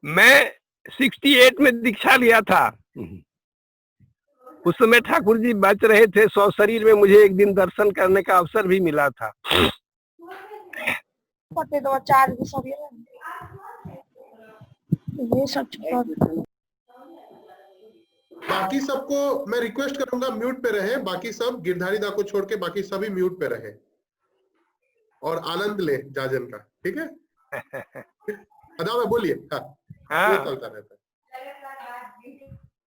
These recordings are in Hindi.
मैं 68 में दीक्षा लिया था। उस समय ठाकुर जी बच रहे थे, सौ शरीर में मुझे एक दिन दर्शन करने का अवसर भी मिला था। ये सब बाकी सबको मैं रिक्वेस्ट करूंगा म्यूट पे रहे, बाकी सब गिरधारी दा को छोड़ के बाकी सभी म्यूट पे रहे और आनंद ले जाजन का, ठीक है? अदा बोलिए। हाँ, ये चलता रहता है।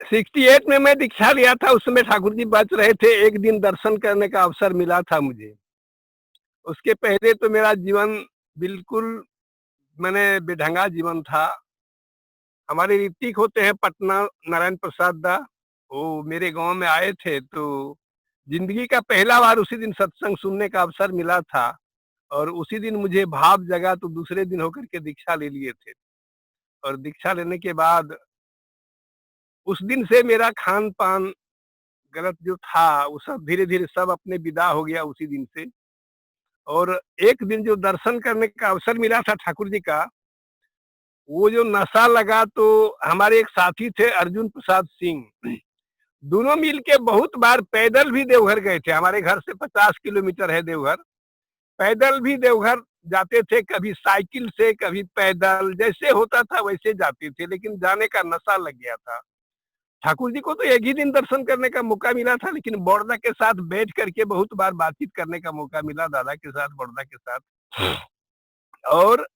68 में मैं दीक्षा लिया था, उस समय ठाकुर जी बच रहे थे, एक दिन दर्शन करने का अवसर मिला था मुझे। उसके पहले तो मेरा जीवन बिल्कुल मैंने बेढंगा जीवन था। हमारे ऋतिक होते हैं पटना, नारायण प्रसाद दा, वो मेरे गांव में आए थे, तो जिंदगी का पहला बार उसी दिन सत्संग सुनने का अवसर मिला था और उसी दिन मुझे भाव जगा, तो दूसरे दिन होकर के दीक्षा ले लिए थे। और दीक्षा लेने के बाद उस दिन से मेरा खान पान गलत जो था वो सब धीरे धीरे सब अपने विदा हो गया उसी दिन से। और एक दिन जो दर्शन करने का अवसर मिला था ठाकुर जी का, वो जो नशा लगा, तो हमारे एक साथी थे अर्जुन प्रसाद सिंह, दोनों मिलके बहुत बार पैदल भी देवघर गए थे। हमारे घर से 50 किलोमीटर है देवघर, पैदल भी देवघर जाते थे, कभी साइकिल से कभी पैदल, जैसे होता था वैसे जाते थे, लेकिन जाने का नशा लग गया था। ठाकुर जी को तो एक ही दिन दर्शन करने का मौका मिला था, लेकिन बड़ौदा के साथ बैठ करके बहुत बार बातचीत करने का मौका मिला, दादा के साथ, बड़ौदा के साथ। और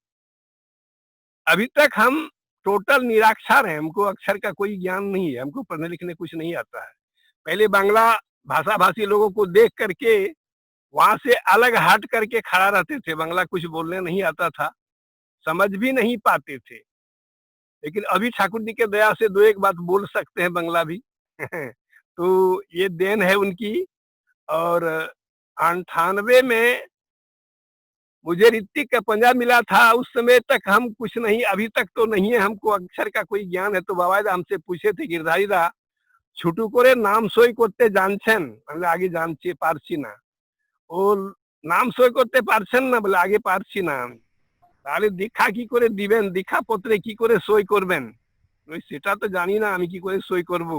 अभी तक हम टोटल निराक्षर हैं, हमको अक्षर का कोई ज्ञान नहीं है, हमको पढ़ने लिखने कुछ नहीं आता है। पहले बांग्ला भाषा भाषी लोगों को देख करके वहां से अलग हट करके खड़ा रहते थे, बांग्ला कुछ बोलने नहीं आता था, समझ भी नहीं पाते थे। लेकिन अभी ठाकुर जी के दया से दो एक बात बोल सकते हैं बांग्ला भी। तो ये देन है उनकी। और 98 में मुझे ऋतिक का पंजा मिला था, उस समय तक हम कुछ नहीं, अभी तक तो नहीं है हमको अक्षर का कोई ज्ञान है। तो बाबा हमसे पूछे थे, गिरधारी दा छुटू करे नाम सोई करते जानछन, मतलब आगे जानछे पारछी ना, ও নাম সই করতে পারছেন না বলে আগে পারছি না আমি, তাহলে দীক্ষা কি করে দিবেন, দীক্ষা পত্রে কি করে সই করবেন, ওই সেটা তো জানি না আমি কি করে সই করব।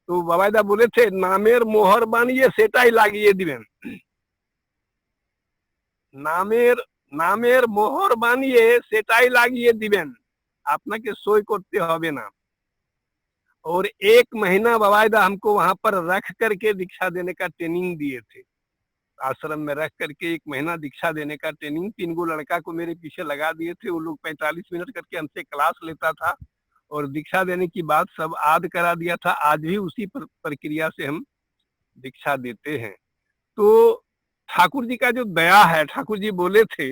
তো বাবাইদা বলেছে নামের মোহর বানিয়ে সেটাই লাগিয়ে দিবেন, নামের নামের মোহর বানিয়ে সেটাই লাগিয়ে দিবেন, আপনাকে সই করতে হবে না। और 1 महीना बाबायदा हमको वहां पर रख करके दीक्षा देने का ट्रेनिंग दिए थे, आश्रम में रख करके 1 महीना दीक्षा देने का ट्रेनिंग। 3 गो लड़का को मेरे पीछे लगा दिए थे, वो लोग 45 मिनट करके हमसे क्लास लेता था और दीक्षा देने की बात सब याद करा दिया था। आज भी उसी प्रक्रिया से हम दीक्षा देते हैं। तो ठाकुर जी का जो दया है, ठाकुर जी बोले थे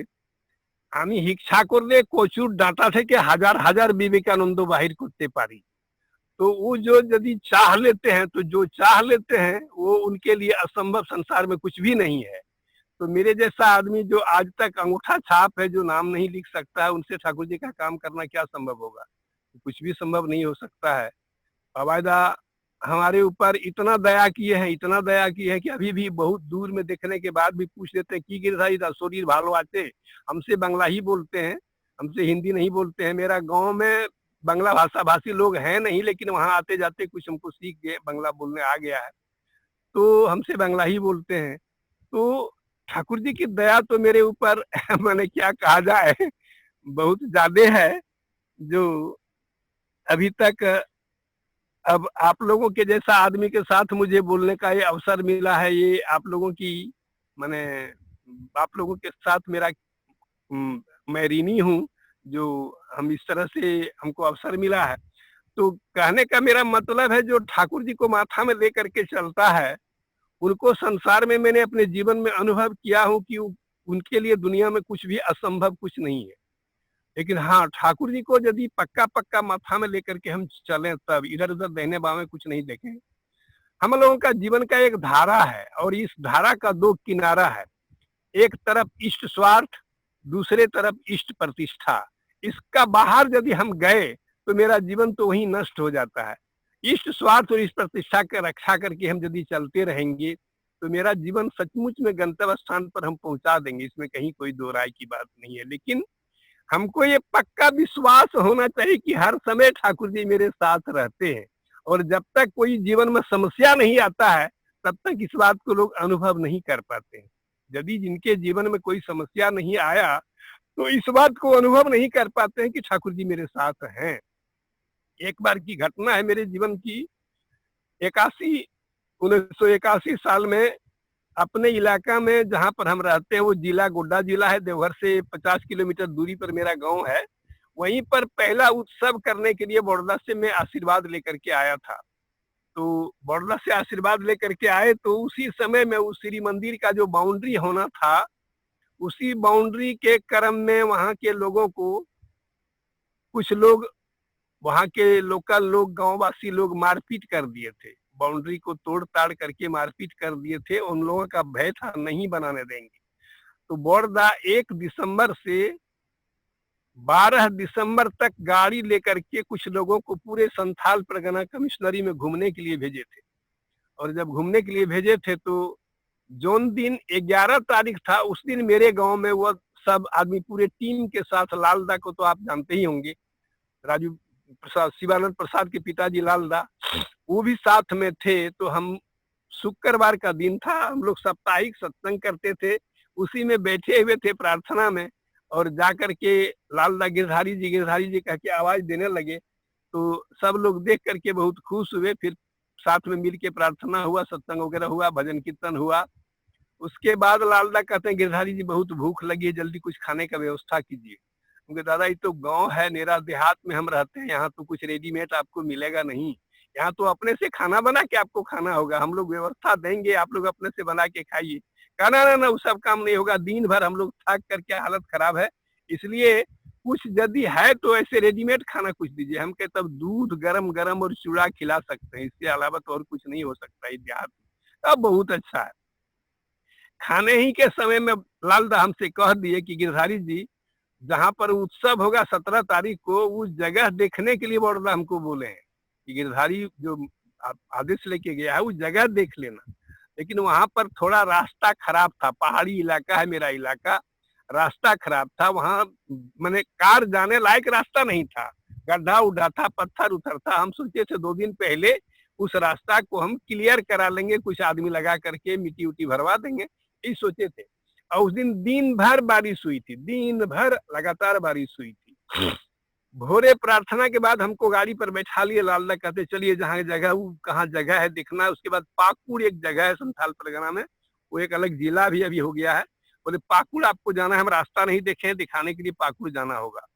আমি হিংসা করলে কচুর ডাঁটা থেকে হাজার হাজার विवेकानंद बाहिर करते पारी। तो वो जो यदि चाह लेते हैं, तो जो चाह लेते हैं वो उनके लिए असंभव संसार में कुछ भी नहीं है। तो मेरे जैसा आदमी जो आज तक अंगूठा छाप है, जो नाम नहीं लिख सकता है, उनसे ठाकुर जी का काम करना क्या संभव होगा? कुछ भी संभव नहीं हो सकता है। बाबायदा हमारे ऊपर इतना दया किए हैं, इतना दया की है कि अभी भी बहुत दूर में देखने के बाद भी पूछ लेते हैं कि गिरधारी दा शरीर भालो आते, हमसे बांग्ला ही बोलते हैं, हमसे हिंदी नहीं बोलते हैं। मेरा गांव में बांग्ला भाषा भाषी लोग हैं नहीं, लेकिन वहां आते जाते कुछ हमको सीख गए, बांग्ला बोलने आ गया है, तो हमसे बांग्ला ही बोलते हैं। तो ठाकुर जी की दया तो मेरे ऊपर मैंने क्या कहा जाए, बहुत ज्यादा है, जो अभी तक अब आप लोगों के जैसा आदमी के साथ मुझे बोलने का ये अवसर मिला है। ये आप लोगों की मैंने आप लोगों के साथ मेरा मैं ऋणी हूँ जो हम इस तरह से हमको अवसर मिला है। तो कहने का मेरा मतलब है, जो ठाकुर जी को माथा में लेकर के चलता है, उनको संसार में मैंने अपने जीवन में अनुभव किया हूँ कि उनके लिए दुनिया में कुछ भी असंभव कुछ नहीं है। लेकिन हाँ, ठाकुर जी को यदि पक्का पक्का माथा में लेकर के हम चलें, तब इधर उधर दाहिने बाएं कुछ नहीं देखें। हम लोगों का जीवन का एक धारा है और इस धारा का 2 किनारा है, एक तरफ इष्ट स्वार्थ, दूसरे तरफ इष्ट प्रतिष्ठा। इसका बाहर यदि हम गए तो मेरा जीवन तो वहीं नष्ट हो जाता है। इष्ट स्वार्थ और इष्ट प्रतिष्ठा की रक्षा करके हम यदि चलते रहेंगे तो मेरा जीवन सचमुच में गंतव्य स्थान पर हम पहुंचा देंगे, इसमें कहीं कोई दो राय की बात नहीं है। लेकिन हमको ये पक्का विश्वास होना चाहिए कि हर समय ठाकुर जी मेरे साथ रहते हैं, और जब तक कोई जीवन में समस्या नहीं आता है तब तक इस बात को लोग अनुभव नहीं कर पाते हैं। यदि जिनके जीवन में कोई समस्या नहीं आया तो इस बात को अनुभव नहीं कर पाते हैं कि ठाकुर जी मेरे साथ हैं। एक बार की घटना है मेरे जीवन की। 1981 साल में अपने इलाका में जहाँ पर हम रहते हैं, वो जिला गोड्डा जिला है, देवघर से 50 किलोमीटर दूरी पर मेरा गांव है। वहीं पर पहला उत्सव करने के लिए बड़ौदा से मैं आशीर्वाद लेकर के आया था। तो बड़ौदा से आशीर्वाद लेकर के आए तो उसी समय में उस श्री मंदिर का जो बाउंड्री होना था, उसी बाउंड्री के क्रम में वहाँ के लोगों को, कुछ लोग वहाँ के लोकल लोग, गांववासी लोग मारपीट कर दिए थे। बाउंड्री को तोड़ ताड़ करके मारपीट कर दिए थे। उन लोगों का भय था नहीं बनाने देंगे। तो बड़ौदा 1 दिसंबर से 12 दिसंबर तक गाड़ी लेकर के कुछ लोगों को पूरे संथाल परगना कमिश्नरी में घूमने के लिए भेजे थे। और जब घूमने के लिए भेजे थे तो जोन दिन 11 तारीख था, उस दिन मेरे गांव में वो सब आदमी पूरे टीम के साथ, लालदा को तो आप जानते ही होंगे, राजू प्रसाद, शिवानंद प्रसाद के पिताजी लालदा, वो भी साथ में थे। तो हम, शुक्रवार का दिन था, हम लोग साप्ताहिक सत्संग करते थे, उसी में बैठे हुए थे प्रार्थना में। और जाकर के लालदा गिरधारी जी कह के आवाज देने लगे। तो सब लोग देख करके बहुत खुश हुए। फिर साथ में मिल के प्रार्थना हुआ, सत्संग वगैरह हुआ, भजन कीर्तन हुआ। उसके बाद लालदा कहते हैं, गिरधारी जी बहुत भूख लगी है, जल्दी कुछ खाने का व्यवस्था कीजिए। क्योंकि दादा ये तो गांव है, मेरा देहात में हम रहते हैं, यहाँ तो कुछ रेडीमेड आपको मिलेगा नहीं, यहाँ तो अपने से खाना बना के आपको खाना होगा, हम लोग व्यवस्था देंगे, आप लोग अपने से बना के खाइए। कहना ना ना वो सब काम नहीं होगा, दिन भर हम लोग थक करके हालत खराब है, इसलिए कुछ यदि है तो ऐसे रेडीमेड खाना कुछ दीजिए। हम कहते तब दूध गरम गरम और चूड़ा खिला सकते हैं, इसके अलावा तो और कुछ नहीं हो सकता है देहात में। अब बहुत अच्छा है। खाने ही के समय में लालदा हमसे कह दिए कि गिरधारी जी, जहाँ पर उत्सव होगा 17 तारीख को, उस जगह देखने के लिए बड़ौदा हमको बोले हैं कि गिरधारी जो आदेश लेके गया है उस जगह देख लेना। लेकिन वहां पर थोड़ा रास्ता खराब था, पहाड़ी इलाका है मेरा इलाका, रास्ता खराब था, वहां मैंने कार जाने लायक रास्ता नहीं था, गड्ढा उड्ढा था, पत्थर उथर था। हम सोचे थे 2 दिन पहले उस रास्ता को हम क्लियर करा लेंगे, कुछ आदमी लगा करके मिट्टी उट्टी भरवा देंगे, यही सोचे थे। और उस दिन भर बारिश हुई थी, दिन भर लगातार बारिश हुई थी। भोरे प्रार्थना के बाद हमको गाड़ी पर बैठा लिए, लालदा कहते चलिए जहाँ जगह, वो कहाँ जगह है देखना है। उसके बाद पाकुड़ एक जगह है संथाल परगना में, वो एक अलग जिला भी अभी हो गया है। बोले पाकुड़ आपको जाना है, हम रास्ता नहीं देखे हैं, दिखाने के लिए पाकुड़ जाना होगा।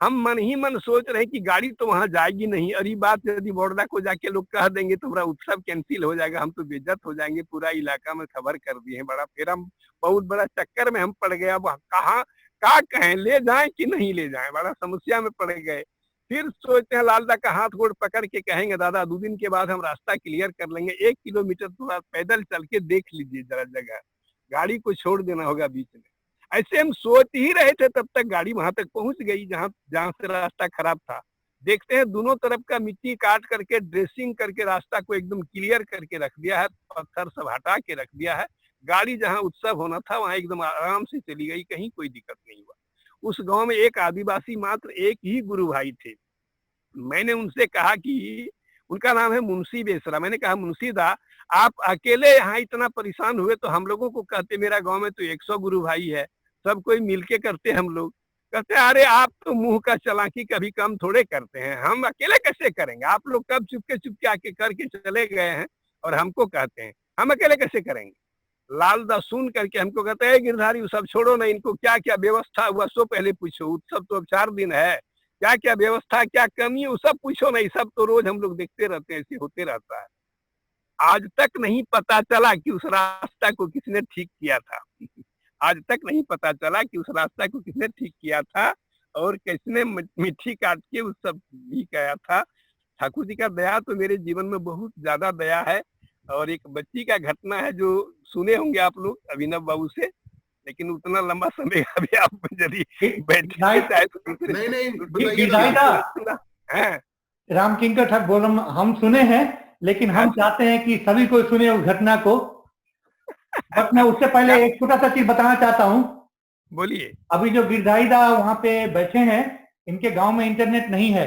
हम मन ही मन सोच रहे कि गाड़ी तो वहां जाएगी नहीं, और ये बात यदि बड़ौदा को जाके लोग कह देंगे तो हमारा उत्सव कैंसिल हो जाएगा, हम तो बेइज्जत हो जाएंगे, पूरा इलाका में खबर कर दिए हैं बड़ा। फिर हम बहुत बड़ा चक्कर में हम पड़ गए, अब कहाँ क्या कहें, ले जाएं कि नहीं ले जाएं, बड़ा समस्या में पड़ गए। फिर सोचते हैं लालदा का हाथ गोड़ पकड़ के कहेंगे दादा 2 दिन के बाद हम रास्ता क्लियर कर लेंगे, 1 किलोमीटर थोड़ा पैदल चल के देख लीजिए जरा जगह, गाड़ी को छोड़ देना होगा बीच में। ऐसे हम सोच ही रहे थे, तब तक गाड़ी वहां तक पहुंच गई जहां जहां से रास्ता खराब था। देखते हैं दोनों तरफ का मिट्टी काट करके, ड्रेसिंग करके रास्ता को एकदम क्लियर करके रख दिया है, पत्थर सब हटा के रख दिया है। गाड़ी जहां उत्सव होना था वहां एकदम आराम से चली गई, कहीं कोई दिक्कत नहीं हुआ। उस गांव में एक आदिवासी मात्र एक ही गुरु भाई थे। मैंने उनसे कहा कि, उनका नाम है मुंशी बेसरा, मैंने कहा मुंशी दा आप अकेले यहाँ इतना परेशान हुए तो हम लोगों को कहते, मेरा गांव में तो 100 गुरु भाई है, सब कोई मिलके करते हम लोग। कहते अरे आप तो मुंह का चालाकी कभी कम थोड़े करते हैं, हम अकेले कैसे करेंगे, आप लोग कब चुपके आके करके चले गए हैं और हमको कहते हैं, हम अकेले कैसे करेंगे। लालदा सुन करके हमको कहते हैं गिरधारी वो सब छोड़ो ना, इनको क्या क्या व्यवस्था हुआ सो पहले पूछो, उत्सव तो अब 4 दिन है, क्या क्या व्यवस्था क्या कमी है वो सब पूछो नहीं, सब तो रोज हम लोग देखते रहते हैं, ऐसे होते रहता है। आज तक नहीं पता चला कि उस रास्ता को किसने ठीक किया था आज तक नहीं पता चला कि उस रास्ता को किसने ठीक किया था और किसने मिट्टी काट के उस सब भी किया था। ठाकुर जी का दया तो मेरे जीवन में बहुत ज्यादा दया है। और एक बच्ची का घटना है जो सुने होंगे आप लोग अभिनव बाबू से, लेकिन उतना लंबा समय अभी आप यदि बैठे चाहे तो राम किंकर ठाकुर बोल रहा, हम सुने हैं लेकिन हम चाहते हैं कि सभी को सुने उस घटना को। बट मैं उससे पहले एक छोटा सा चीज बताना चाहता हूँ। बोलिए। अभी जो गिरधारी दा वहाँ पे बैठे हैं, इनके गांव में इंटरनेट नहीं है,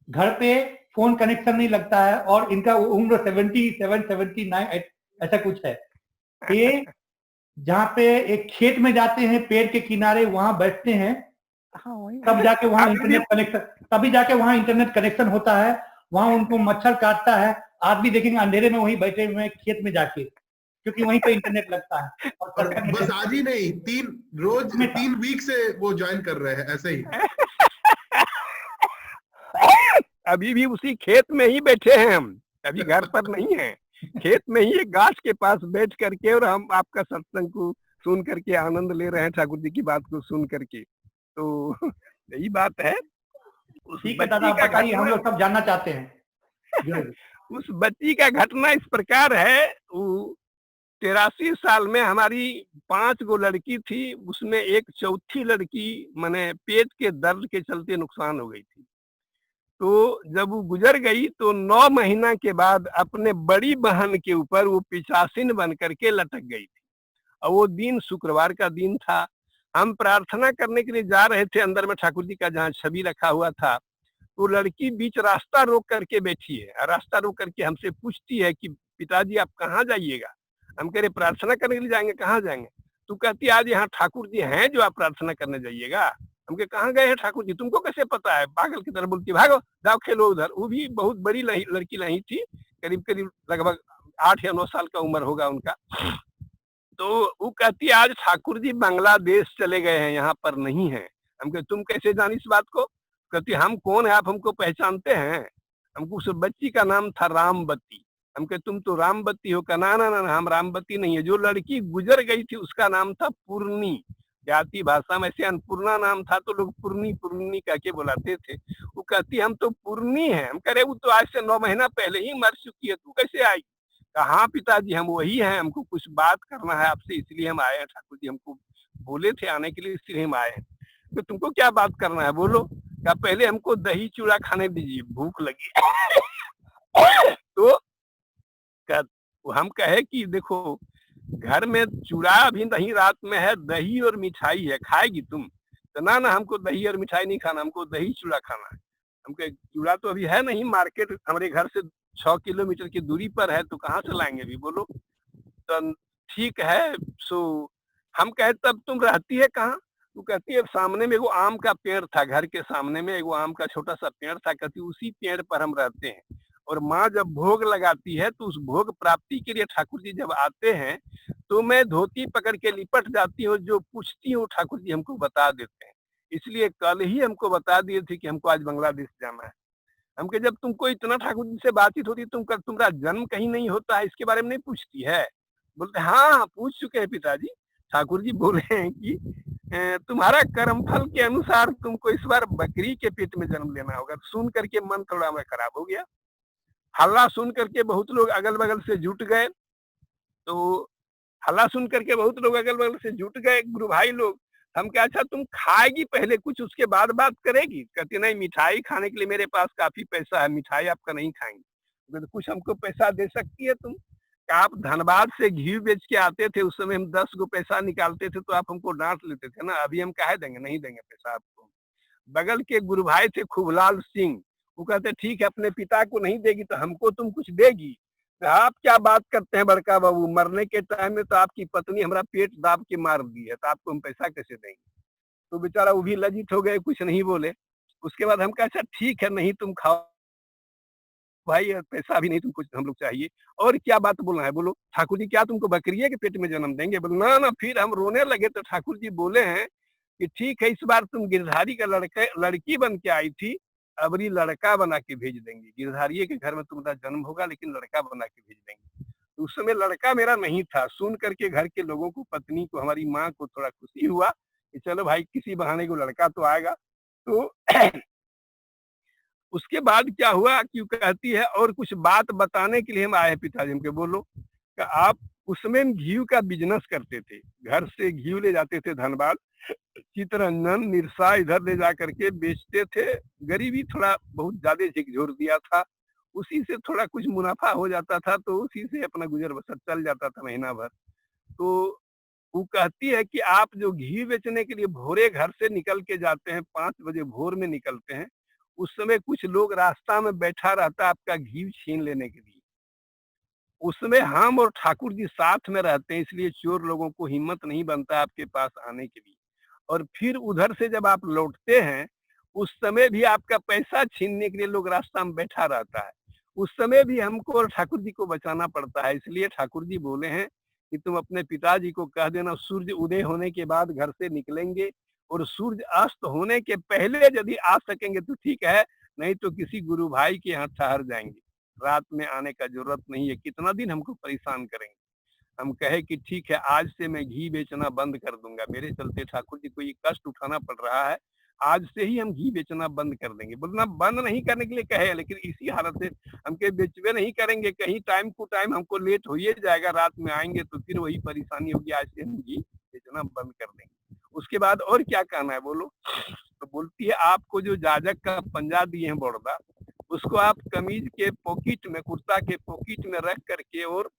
घर पे फोन कनेक्शन नहीं लगता है, और इनका उम्र 77-79 ऐसा कुछ है। ये जहाँ पे एक खेत में जाते हैं, पेड़ के किनारे वहां बैठते हैं, तब जाके वहां अभी भी इंटरनेट कनेक्शन तभी जाके वहां इंटरनेट कनेक्शन होता है। वहां उनको मच्छर काटता है, आज भी देखेंगे अंधेरे में वहीं बैठे हुए हैं खेत में जाके, क्योंकि वहीं पे इंटरनेट लगता है। और और सरकार बस आज ही नहीं, रोज हमेशा 3 वीक से वो ज्वाइन कर रहे हैं ऐसे ही। अभी भी उसी खेत में ही बैठे हैं हम, अभी घर पर नहीं है, खेत में ही एक गाछ के पास बैठ करके, और हम आपका सत्संग को सुन करके आनंद ले रहे हैं, ठाकुर जी की बात को सुन करके। तो यही बात है। उस ठीक है दादा, बच्ची आप का बताइए, हम घटना, लोग सब जानना चाहते हैं। उस बच्ची का घटना इस प्रकार है। वो 83 साल में हमारी 5 गो लड़की थी, उसमें एक चौथी लड़की माने पेट के दर्द के चलते नुकसान हो गई थी। तो जब वो गुजर गई तो 9 महीना के बाद अपने बड़ी बहन के ऊपर वो पिशाचिन बन करके लटक गई थी। और वो दिन शुक्रवार का दिन था। हम प्रार्थना करने के लिए जा रहे थे अंदर में, ठाकुर जी का जहाँ छवि रखा हुआ था। तो लड़की बीच रास्ता रोक करके बैठी है, और रास्ता रोक करके हमसे पूछती है कि पिताजी आप कहाँ जाइएगा? हम कह रहे प्रार्थना करने के लिए जाएंगे। कहाँ जाएंगे? तो कहती आज यहाँ ठाकुर जी हैं जो आप प्रार्थना करने जाइएगा। हम कहे कहाँ गए हैं ठाकुर जी? तुमको कैसे पता है? पागल की तरह बोलती, भागो जाओ खेलो उधर। वो भी बहुत बड़ी लड़की नहीं थी, करीब करीब लगभग 8 या 9 साल का उम्र होगा उनका। तो वो कहती आज ठाकुर जी बांग्लादेश चले गए हैं, यहाँ पर नहीं है। हम कहे तुम कैसे जानी इस बात को? कहती हम कौन है, आप हमको पहचानते हैं? हमको उस बच्ची का नाम था रामबती। हम कहे तुम तो रामबती हो? का ना ना ना, हम रामबती नहीं है। जो लड़की गुजर गई थी उसका नाम था पूर्णी। जाति भाषा में ऐसे अन्नपूर्णा नाम था, तो लोग पूर्णी पूर्णी कह के बुलाते थे। वो कहती हम तो पूर्णी है। हम कह रहे वो तो आज से 9 महीना पहले ही मर चुकी है, तू कैसे आई? हाँ पिताजी हम वही हैं, हमको कुछ बात करना है आपसे, इसलिए हम आए हैं। ठाकुर जी हमको बोले थे आने के लिए, इसलिए हम आए हैं। तो तुमको क्या बात करना है बोलो? क्या पहले हमको दही चूड़ा खाने दीजिए, भूख लगी। तो हम कहे कि देखो घर में चूड़ा अभी नहीं रात में है, दही और मिठाई है, खाएगी तुम? तो ना ना हमको दही और मिठाई नहीं खाना, हमको दही चूड़ा खाना है। हम कहे चूड़ा तो अभी है नहीं, मार्केट हमारे घर से 6 किलोमीटर की दूरी पर है, तो कहाँ से लाएंगे अभी बोलो? तो ठीक है। सो हम कहे तब तुम रहती है कहाँ? तो कहती है सामने में एगो आम का पेड़ था, घर के सामने में एगो आम का छोटा सा पेड़ था। कहती उसी पेड़ पर हम रहते हैं, और माँ जब भोग लगाती है तो उस भोग प्राप्ति के लिए ठाकुर जी जब आते हैं तो मैं धोती पकड़ के लिपट जाती हूँ, जो पूछती हूँ ठाकुर जी हमको बता देते हैं। इसलिए कल ही हमको बता दिए थे कि हमको आज बांग्लादेश जाना है। हम कहे जब तुमको इतना ठाकुर जी से बातचीत होती तुम कर तुम्हारा जन्म कहीं नहीं होता है, इसके बारे में नहीं पूछती है? बोलते हाँ हाँ पूछ चुके हैं पिताजी। ठाकुर जी बोले हैं कि तुम्हारा कर्मफल के अनुसार तुमको इस बार बकरी के पेट में जन्म लेना होगा। सुन करके मन थोड़ा मैं खराब हो गया। हल्ला सुन करके बहुत लोग अगल बगल से जुट गए। तो हल्ला सुन करके बहुत लोग अगल बगल से जुट गए, गुरु भाई लोग। हम क्या अच्छा तुम खाएगी पहले कुछ, उसके बाद बात करेगी? कहती नहीं, मिठाई खाने के लिए मेरे पास काफी पैसा है, मिठाई आपका नहीं खाएंगे। तो कुछ हमको पैसा दे सकती है तुम? आप धनबाद से घी बेच के आते थे, उस समय हम 10 गो पैसा निकालते थे, तो आप हमको डांट लेते थे ना। अभी हम कहे देंगे, नहीं देंगे पैसा आपको। बगल के गुरु भाई थे खूबलाल सिंह, वो कहते ठीक है अपने पिता को नहीं देगी तो हमको तुम कुछ देगी? तो आप क्या बात करते हैं बड़का बाबू, मरने के टाइम में तो आपकी पत्नी हमारा पेट दाब के मार दी है, तो आपको हम पैसा कैसे देंगे? तो बेचारा वो भी लज्जित हो गए, कुछ नहीं बोले। उसके बाद हम कहा अच्छा ठीक है, नहीं तुम खाओ भाई, पैसा भी नहीं तुमको हम लोग चाहिए। और क्या बात बोलना है बोलो? ठाकुर जी क्या तुमको बकरिया के पेट में जन्म देंगे? बोले ना ना। फिर हम रोने लगे तो ठाकुर जी बोले हैं कि ठीक है, इस बार तुम गिरधारी का लड़की बन के आई थी, अबरी लड़का बना के भेज देंगे। गिरधारी के घर में तुम्हारा जन्म होगा, लेकिन लड़का बना के भेज देंगे। तो उस समय लड़का मेरा नहीं था। सुन करके घर के लोगों को, पत्नी को, हमारी माँ को थोड़ा खुशी हुआ कि चलो भाई किसी बहाने को लड़का तो आएगा। तो उसके बाद क्या हुआ कि कहती है और कुछ बात बताने के लिए हम आए हैं पिताजी। हमके बोलो कि आप उसमें घी का बिजनेस करते थे, घर से घी ले जाते थे धनबाद, चितरंजन निरसा इधर ले जा करके बेचते थे। गरीबी थोड़ा बहुत ज्यादा झिकझोर दिया था, उसी से थोड़ा कुछ मुनाफा हो जाता था, तो उसी से अपना गुजर बसर चल जाता था महीना भर। तो वो कहती है कि आप जो घी बेचने के लिए भोरे घर से निकल के जाते हैं, 5 बजे भोर में निकलते हैं, उस समय कुछ लोग रास्ता में बैठा रहता है आपका घी छीन लेने के लिए। उसमें हम और ठाकुर जी साथ में रहते हैं, इसलिए चोर लोगों को हिम्मत नहीं बनता आपके पास आने के लिए। और फिर उधर से जब आप लौटते हैं, उस समय भी आपका पैसा छीनने के लिए लोग रास्ता में बैठा रहता है। उस समय भी हमको और ठाकुर जी को बचाना पड़ता है, इसलिए ठाकुर जी बोले हैं कि तुम अपने पिताजी को कह देना सूर्य उदय होने के बाद घर से निकलेंगे और सूर्य अस्त होने के पहले यदि आ सकेंगे तो ठीक है, नहीं तो किसी गुरु भाई के यहाँ ठहर जाएंगे। रात में आने का जरूरत नहीं है, कितना दिन हमको परेशान करेंगे। हम कहे कि ठीक है, आज से मैं घी बेचना बंद कर दूंगा, मेरे चलते ठाकुर जी को ये कष्ट उठाना पड़ रहा है, आज से ही हम घी बेचना बंद कर देंगे। बोलना बंद नहीं करने के लिए कहे, लेकिन इसी हालत से हम के बेचवे नहीं करेंगे, कहीं टाइम टू टाइम हमको लेट हो ही जाएगा, रात में आएंगे तो फिर वही परेशानी होगी, आज से हम घी बेचना बंद कर देंगे। उसके बाद और क्या कहना है बोलो? तो बोलती है आपको जो जाजक का पंजा दिए हैं बड़ौदा, उसको आप कमीज के पॉकेट में, कुर्ता के पॉकेट में रख करके और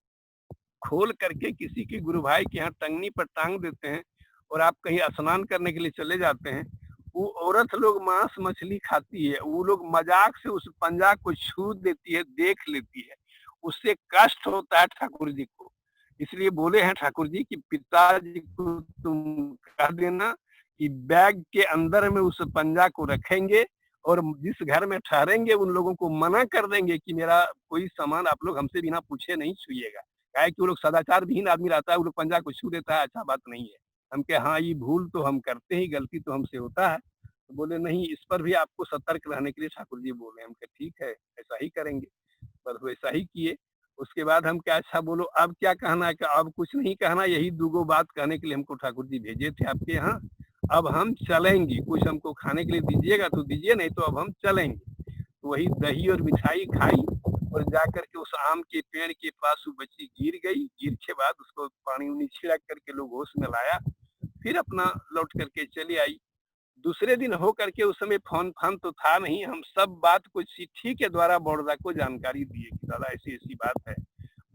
खोल करके किसी के गुरु भाई के यहाँ टंगनी पर टांग देते हैं और आप कहीं स्नान करने के लिए चले जाते हैं। वो औरत लोग मांस मछली खाती है, वो लोग मजाक से उस पंजा को छू देती है, देख लेती है, उससे कष्ट होता है ठाकुर जी को। इसलिए बोले हैं ठाकुर जी कि पिताजी को तुम कह देना कि बैग के अंदर में उस पंजा को रखेंगे और जिस घर में ठहरेंगे उन लोगों को मना कर देंगे कि मेरा कोई सामान आप लोग हमसे बिना पूछे नहीं छुइएगा। काहे कि वो लोग सदाचार विहीन आदमी रहता है, वो लोग पंजा को छू देता है, अच्छा बात नहीं है। हम कहे हाँ, ये भूल तो हम करते ही, गलती तो हमसे होता है। तो बोले नहीं, इस पर भी आपको सतर्क रहने के लिए ठाकुर जी बोले। हम कहे ठीक है, ऐसा ही करेंगे। बस वैसा ही किए। उसके बाद हम क्या, अच्छा बोलो अब क्या कहना है? कि अब कुछ नहीं कहना, यही दूगो बात कहने के लिए हमको ठाकुर जी भेजे थे आपके यहाँ। अब हम चलेंगे, कुछ हमको खाने के लिए दीजिएगा तो दीजिए, नहीं तो अब हम चलेंगे। तो वही दही और मिठाई खाई और जाकर के उस आम के पेड़ के पास वो बच्ची गिर गई। गिर के बाद उसको पानी उनी छिड़क करके लोग होश में लाया, फिर अपना लौट करके चली आई। दूसरे दिन हो करके उस समय फोन फान तो था नहीं, हम सब बात को चिट्ठी के द्वारा बड़ौदा को जानकारी दिए कि दादा ऐसी ऐसी बात है।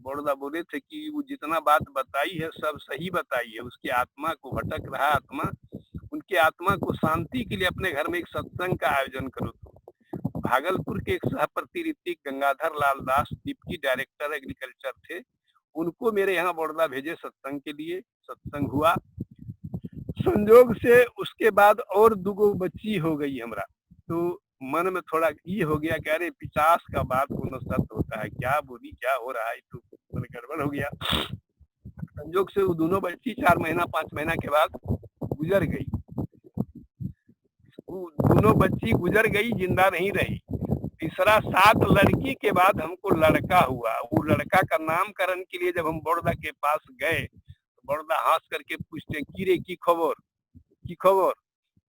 बड़ौदा बोले थे कि वो जितना बात बताई है सब सही बताई है, उसकी आत्मा को भटक रहा आत्मा, उनके आत्मा को शांति के लिए अपने घर में एक सत्संग का आयोजन करो। तो भागलपुर के एक सहप्रति Hrithik Gangadhar Lal Das deputy director agriculture थे, उनको मेरे यहाँ बड़ौदा भेजे सत्संग के लिए। सत्संग हुआ, संजोग से उसके बाद और दुगो बच्ची हो गई हमरा। तो मन में थोड़ा ये हो गया कि अरे 50 का बात कोनो सत्य होता है, क्या बोली क्या हो रहा है, तो गड़बड़ हो गया। संजोग से वो दोनों बच्ची 4 महीना 5 महीना के बाद गुजर गई। वो दोनों बच्ची गुजर गई, जिंदा नहीं रही। तीसरा 7 लड़की के बाद हमको लड़का हुआ। वो लड़का का नामकरण के लिए जब हम बड़ौदा के पास गए, बड़ौदा हंस करके पूछते की रे की खबर।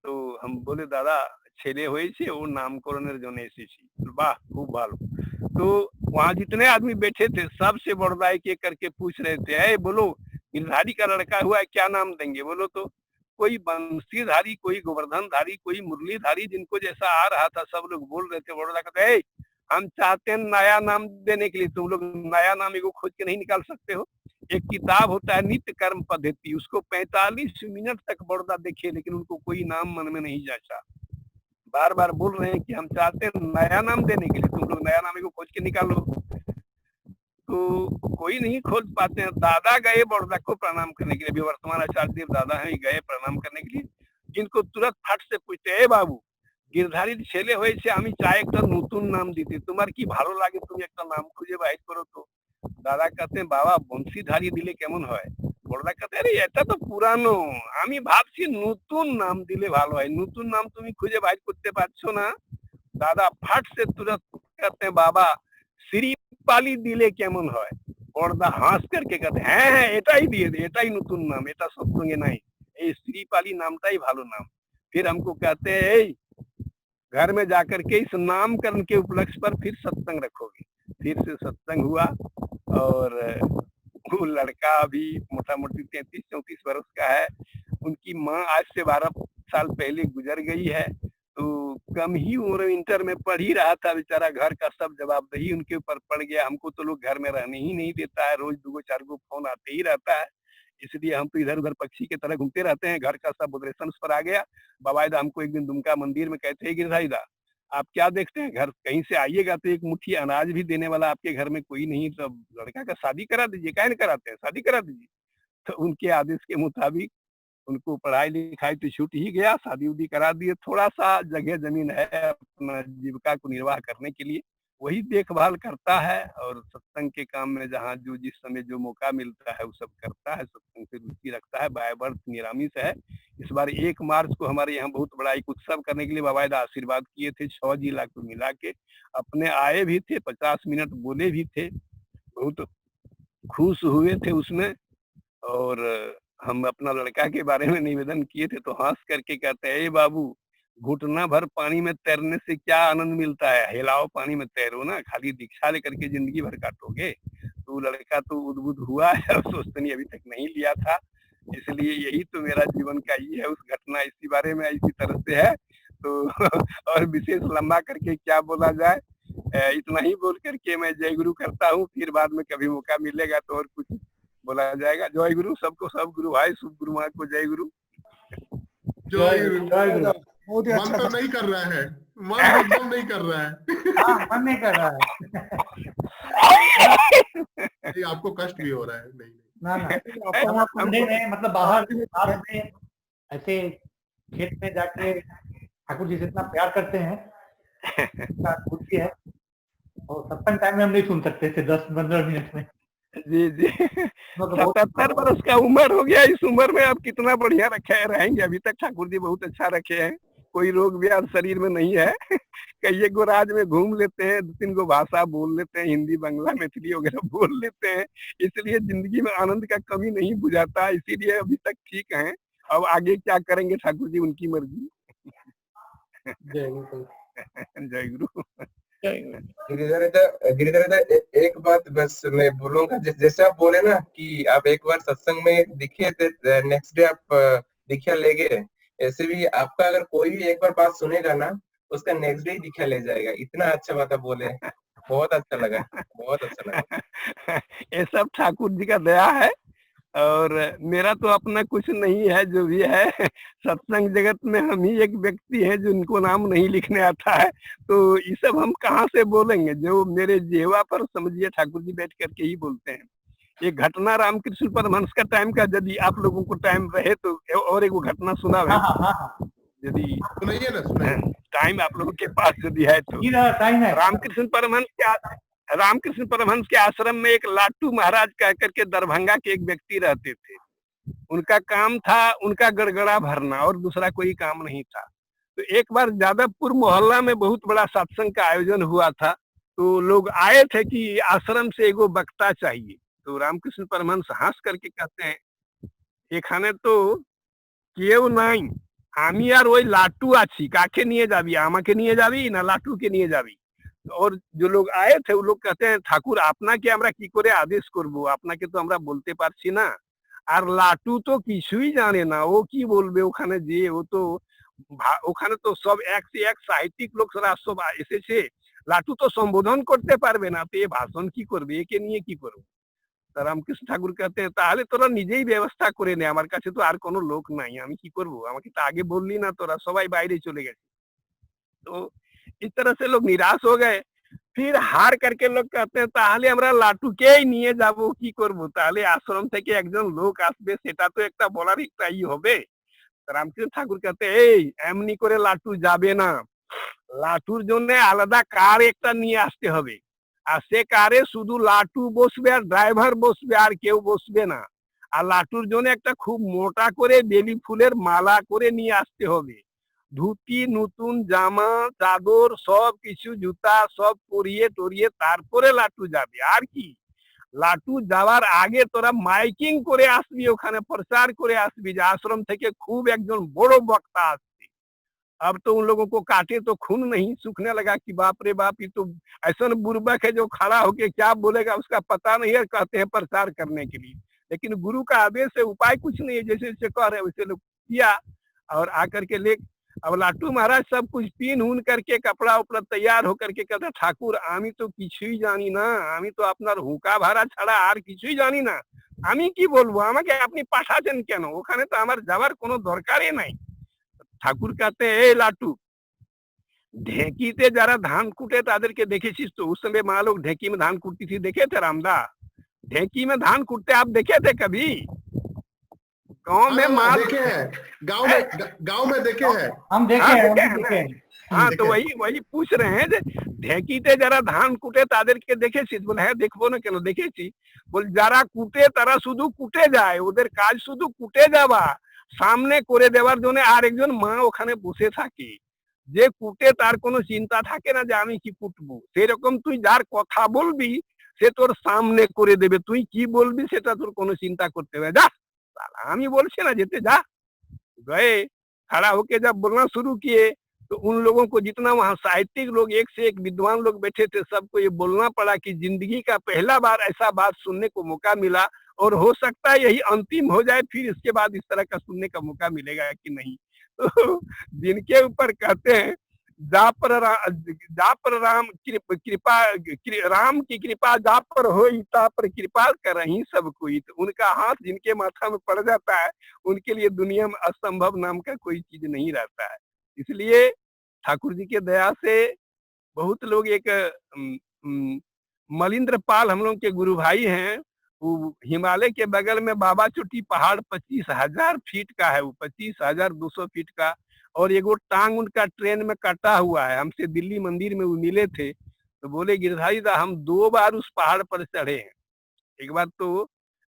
तो हम बोले दादा ছেলে হয়েছে, ওর नामकरणের জন্য এসেছি। वाह खूब भालो। तो वहाँ जितने आदमी बैठे थे सबसे बड़ौदा एक एक करके पूछ रहे थे, ए बोलो गिरधारी का लड़का हुआ है, क्या नाम देंगे? बोलो तो कोई बंसीधारी, कोई गोवर्धनधारी, कोई मुरलीधारी, जिनको जैसा आ रहा था सब लोग बोल रहे थे। बड़ौदा कहते हम चाहते हैं नया नाम देने के लिए, तुम लोग नया नाम एगो खोज के नहीं निकाल सकते हो? एक किताब होता है नित्य कर्म पद्धति, उसको 45 मिनट तक बड़ौदा देखे, लेकिन उनको कोई नाम मन में नहीं जाचा। बार बार बोल रहे हैं कि हम चाहते हैं नया नाम देने के लिए, तुम लोग नया नाम एगो खोज के निकालो। तो कोई नहीं खोज पाते हैं। दादा गए बड़ौदा को प्रणाम करने के लिए, अभी वर्तमान आचार्य देव दादा हैं, गए प्रणाम करने के लिए। इनको तुरंत फट से पूछते, ए बाबू गिरधारी ছেলে হয়েছে, আমি চাই একটা নতুন নাম দিতে, তোমার কি ভালো লাগে তুমি একটা নাম খুঁজে বাইর করো তো। দাদা कहते বাবা বংশীধারী দিলে কেমন হয়? বড়দা कहते আরে এটা তো পুরানো, আমি ভাবছি নতুন নাম দিলে ভালো হয়, নতুন নাম তুমি খুঁজে বাইর করতে পারছো না। দাদা ফাট से तुरंत कहते বাবা শ্রীপালি দিলে কেমন হয়? বড়দা হাঁস करके कहते হ্যাঁ হ্যাঁ এটাই দিয়ে দে, এটাই নতুন নাম, এটা সৎসঙ্গে নাই, এই শ্রীপালি नामটাই ভালো नाम। फिर हमको कहते हैं घर में जाकर के इस नामकरण के उपलक्ष्य पर फिर सत्संग रखोगे। फिर से सत्संग हुआ और वो लड़का अभी मोटा मोटी 33-34 वर्ष का है। उनकी माँ आज से 12 साल पहले गुजर गई है। तो कम ही उम्र इंटर में पढ़ ही रहा था बेचारा, घर का सब जवाबदेही उनके ऊपर पड़ गया। हमको तो लोग घर में रहने ही नहीं देता है, रोज 2-4 फोन आते ही रहता है। इसलिए हम तो इधर उधर पक्षी की तरह घूमते रहते हैं। घर का सब ऑपरेशन पर आ गया। बाबायदा हमको एक दिन दुमका मंदिर में कहते हैं, गिरधारीदा आप क्या देखते हैं, घर कहीं से आइएगा तो एक मुट्ठी अनाज भी देने वाला आपके घर में कोई नहीं, तो लड़का का शादी करा दीजिए। काहे नहीं कराते हैं, शादी करा दीजिए। तो उनके आदेश के मुताबिक उनको पढ़ाई लिखाई तो छूट ही गया, शादी उदी करा दिए। थोड़ा सा जगह जमीन है अपना जीविका को निर्वाह करने के लिए, वही देखभाल करता है। और सत्संग के काम में जहाँ जो जिस समय जो मौका मिलता है वो सब करता है, सत्संग से रुचि रखता है। बाय बर्थ निरामिष है। इस बार 1 मार्च को हमारे यहाँ बहुत बड़ा एक उत्सव करने के लिए बाबायदा आशीर्वाद किए थे। 6 जिला को मिला के अपने आए भी थे, 50 मिनट बोले भी थे, बहुत खुश हुए थे उसमें। और हम अपना लड़का के बारे में निवेदन किए थे तो हंस करके कहते हैं, ए बाबू घुटना भर पानी में तैरने से क्या आनंद मिलता है, हिलाओ पानी में तैरो ना, खाली दीक्षा लेकर के जिंदगी भर काटोगे। तो लड़का तो उद्बुद्ध हुआ है, सोचते अभी तक नहीं लिया था। इसलिए यही तो मेरा जीवन का ये है, उस घटना इसी बारे में इसी तरह से है। तो और विशेष लंबा करके क्या बोला जाए, इतना ही बोल करके मैं जय गुरु करता हूँ। फिर बाद में कभी मौका मिलेगा तो और कुछ बोला जाएगा। जय गुरु, सबको सब गुरु भाई, शुभ गुरु माँ को जय गुरु। जय गुरु। बहुत ही मन अच्छा तो नहीं कर रहा है, मन एकदम नहीं कर रहा है। हाँ, मन नहीं कर रहा है। नहीं, आपको कष्ट भी हो रहा है। नहीं ना ना ठंडे में मतलब बाहर में ऐसे खेत में जाके ठाकुर जी से इतना प्यार करते हैं, खुशी है। और सत्संग टाइम में हम नहीं सुन सकते थे 10-15 मिनट में। जी जी, 77 वर्ष का उम्र हो गया। इस उम्र में आप कितना बढ़िया रखे रहेंगे। अभी तक ठाकुर जी बहुत अच्छा रखे हैं, कोई रोग व्याध शरीर में नहीं है। कई गो राज में घूम लेते हैं, 2-3 गो भाषा बोल लेते हैं, हिंदी बंगला मैथिली वगैरह बोल लेते हैं। इसलिए जिंदगी में आनंद का कमी नहीं बुझाता, इसीलिए अभी तक ठीक है। अब आगे क्या करेंगे ठाकुर जी, उनकी मर्जी। जय गुरु। जय गुरु। गिरिधर एक बात बस मैं बोलूंगा, जैसे आप बोले ना कि आप एक बार सत्संग में दिखे थे, नेक्स्ट डे आप दीक्षा ले गए, ऐसे भी आपका अगर कोई भी एक बार बात सुनेगा ना, उसका नेक्स्ट डे ही दीक्षा ले जाएगा। इतना अच्छा बात आप बोले, बहुत अच्छा लगा, बहुत अच्छा लगा। ये सब ठाकुर जी का दया है। और मेरा तो अपना कुछ नहीं है, जो भी है सत्संग जगत में हम ही एक व्यक्ति हैं जिनको नाम नहीं लिखने आता है। तो ये सब हम कहाँ से बोलेंगे, जो मेरे जेवा पर समझिए ठाकुर जी बैठ करके ही बोलते हैं। एक घटना रामकृष्ण परमहंस का टाइम का, यदि आप लोगों को टाइम रहे तो और एक वो घटना सुना है, यदि सुनाइए ना, सुनाइए। टाइम आप लोगों के पास यदि है तो। टाइम है। रामकृष्ण परमहंस के आश्रम में एक लाटू महाराज कह करके दरभंगा के एक व्यक्ति रहते थे। उनका काम था उनका गड़गड़ा भरना, और दूसरा कोई काम नहीं था। तो एक बार जादवपुर मोहल्ला में बहुत बड़ा सत्संग का आयोजन हुआ था। तो लोग आए थे कि आश्रम से एगो वक्ता चाहिए। तो रामकृष्ण परमहंस हंस करके कहते हैं, एखाने तो केव नहीं, आमी यार वही लाटू आछी, काके निये जाबी, आमाके निये जाबी ना लाटू के निये जाबी। और जो लोग आए थे वो लोग कहते हैं, ठाकुर अपना के আমরা কি করে आदेश করব, আপনাকে তো আমরা বলতে পারছি না, আর লাটু তো কিছুই জানে না, ও কি বলবে ওখানে যে, ও তো ওখানে তো সব এক से এক সাহিত্যিক লোকরা সব এসেছে, লাটু তো সম্বোধন করতে পারবে না, তো এ ভাষণ কি করবে, একে নিয়ে কি করব। রামকৃষ্ণ ঠাকুর कहते हैं, তাহলে তোরা নিজেই ব্যবস্থা করে নে, আমার কাছে তো আর কোনো লোক নাই, আমি কি করব, আমাকে তো আগে বললি না, তোরা সবাই বাইরে চলে গেছে। तो इस तरह से लोग निराश हो गए। फिर हार करके लोग कहते हैं, ताहले हमरा लाटूकेই নিয়ে যাব, কি করব, তাহলে আশ্রম থেকে একজন লোক আসবে, সেটা তো একটা বলার একটা ই হবে। রামকৃষ্ণ ঠাকুর कहते हैं, এই এমনি করে লাটু যাবে না, লাটুর জন্য আলাদা কার একটা নিয়ে আসতে হবে। আর সে কারে শুধু লাটু বসবে আর ড্রাইভার বসবে, আর কেউ বসবে না। আর লাটুর জন্য একটা খুব মোটা করে বেলি ফুলের মালা করে নিয়ে আসতে হবে। ধুতি, নতুন জামা, চাদর, সব কিছু, জুতা সব পরিয়ে টরিয়ে তারপরে লাটু যাবে। আর কি, লাটু যাওয়ার আগে তোরা মাইকিং করে আসবি, ওখানে প্রচার করে আসবি যে आश्रम থেকে খুব একজন বড় বক্তা আসছে। अब तो उन लोगों को काटे तो खून नहीं सूखने लगा कि बाप रे बाप, ये तो ऐसा बुर्बक है जो खड़ा होके क्या बोलेगा उसका पता नहीं है, कहते हैं प्रचार करने के लिए। लेकिन गुरु का आदेश है, उपाय कुछ नहीं है, जैसे जैसे कह रहे वैसे लोग किया। और आकर के ले, अब लाटू महाराज सब कुछ पीन ऊन करके कपड़ा उपड़ा तैयार होकर के कहते, ठाकुर आमी तो কিছুই জানি না, আমি তো আপনার হুঁকা ভাড়া ছাড়া আর কিছুই জানি না, আমি কি বলবো, আমাকে আপনি পাঠাচ্ছেন কেন? ওখানে তো আমার যাওয়ার কোনো দরকারই নাই। ঠাকুর কাছে এই লাটু, ढेकी যারা ধান কুটে তাদেরকে দেখেছিস তো? उस समय माँ लोग ढेकी में धान कूटती थी, देखे थे रामदा? ढेकी में धान कूटते आप देखे थे कभी? गांव में हाँ, माँ देखे हैं, गांव में देखे हैं। हम देखे हाँ, हैं, हम देखे हैं देखे ना? हैं। हाँ, तो देखे। वही पूछ रहे हैं, ঢেকিতে যারা ধান কুটে তাদেরকে দেখেছিস? বলে হ্যাঁ দেখবো না কেন, দেখেছি। বল যারা কুটে তারা শুধু কুটে যায়, ওদের কাজ শুধু কুটে যাওয়া, সামনে করে দেওয়ার জন্য আরেকজন মা ওখানে বসে থাকে। যে কুটে তার কোনো চিন্তা থাকে না যে আমি কি কুটবো। সেরকম তুই যার কথা বলবি সে তোর সামনে করে দেবে, তুই কি বলবি সেটা তোর কোনো চিন্তা করতে হবে। যা साला, আমি বলছি না যেতে, যা। गए, खड़ा होके जब बोलना शुरू किए तो उन लोगों को, जितना वहाँ साहित्यिक लोग, एक से एक विद्वान लोग बैठे थे, सबको ये बोलना पड़ा कि जिंदगी का पहला बार ऐसा बात सुनने को मौका मिला, और हो सकता है यही अंतिम हो जाए, फिर इसके बाद इस तरह का सुनने का मौका मिलेगा कि नहीं। तो जिनके ऊपर कहते हैं जा पर राम राम की कृपा जा पर हो, ता पर कृपा कर रही सब कोई, तो उनका हाथ जिनके माथा में पड़ जाता है उनके लिए दुनिया में असंभव नाम का कोई चीज नहीं रहता है। इसलिए ठाकुर जी के दया से बहुत लोग, एक मलिंद्र पाल हम लोग के गुरु भाई हैं, वो हिमालय के बगल में बाबा चोटी पहाड़ 25,000 फीट का है, वो 25,200 फीट का, और एक वो टांग उनका ट्रेन में कटा हुआ है। हमसे दिल्ली मंदिर में वो मिले थे, तो बोले गिरधारी दा हम 2 बार उस पहाड़ पर चढ़े हैं। एक बार तो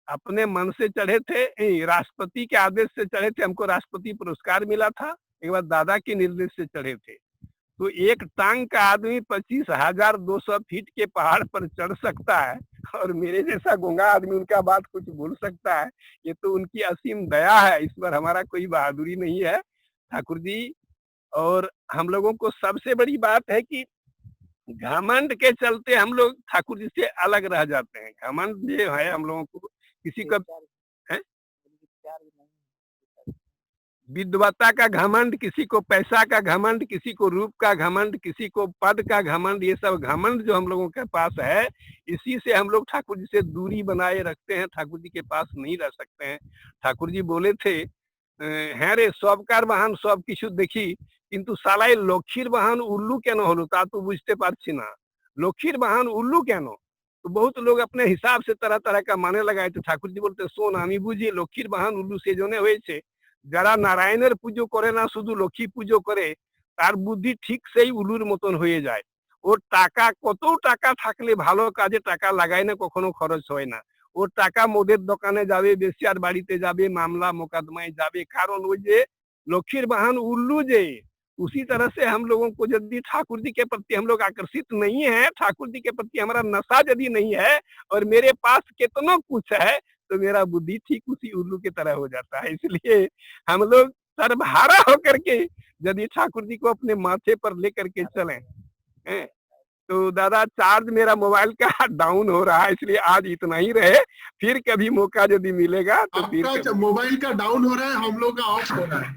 अपने मन से चढ़े थे, राष्ट्रपति के आदेश से चढ़े थे, हमको राष्ट्रपति पुरस्कार मिला था। एक बार दादा के निर्देश से चढ़े थे। तो एक टांग का आदमी 25,200 फीट के पहाड़ पर चढ़ सकता है, और मेरे जैसा गूंगा आदमी उनका बात कुछ बोल सकता है, ये तो उनकी असीम दया है। इस पर हमारा कोई बहादुरी नहीं है ठाकुर जी। और हम लोगों को सबसे बड़ी बात है कि घमंड के चलते हम लोग ठाकुर जी से अलग रह जाते हैं। घमंड ये है हम लोगों को, किसी का है विद्वता का घमंड, किसी को पैसा का घमंड, किसी को रूप का घमंड, किसी को पद का घमंड, ये सब घमंड जो हम लोगों के पास है, इसी से हम लोग ठाकुर जी से दूरी बनाए रखते हैं, ठाकुर जी के पास नहीं रह सकते हैं। ठाकुर जी बोले थे, হ্যাঁ রে সবকার বাহান সব কিছু দেখি, কিন্তু সালাই লক্ষ্মীর বাহান উল্লু কেন হলো তা তো বুঝতে পারছি না। লক্ষ্মীর বাহাन उल्लू কেন? तो बहुत लोग अपने हिसाब से तरह तरह का माने लगाए। तो ठाकुर जी बोलते শোন, আমি বুঝি লক্ষ্মীর বাহান উল্লু সেজন্য হয়েছে, যারা নারায়ণের পুজো করে না, শুধু লক্ষ্মী পুজো করে, তার বুদ্ধি ঠিক সেই উলুর মতন হয়ে যায়। ওর টাকা, কত টাকা থাকলে ভালো কাজে টাকা লাগায় না, কখনো খরচ হয় না। ওর টাকা মদের দোকানে যাবে, বেশ্যার বাড়িতে যাবে, মামলা মোকদ্দমায় যাবে, কারণ ওই যে লক্ষ্মীর বাহन उल्लू जे। उसी तरह से हम लोगों को यदि ठाकुर जी के प्रति हम लोग आकर्षित नहीं है, ठाकुर जी के प्रति हमारा नशा यदि नहीं है, और मेरे पास कितना कुछ है, तो मेरा बुद्धि ठीक उसी उल्लू की तरह हो जाता है। इसलिए हम लोग सर्वहारा होकर के यदि ठाकुर जी को अपने माथे पर लेकर के चलें, तो दादा चार्ज मेरा मोबाइल का डाउन हो रहा है, इसलिए आज इतना ही रहे, फिर कभी मौका यदि मिलेगा तो फिर आपका मोबाइल का डाउन हो रहा है, हम लोग का ऑफ हो रहा है।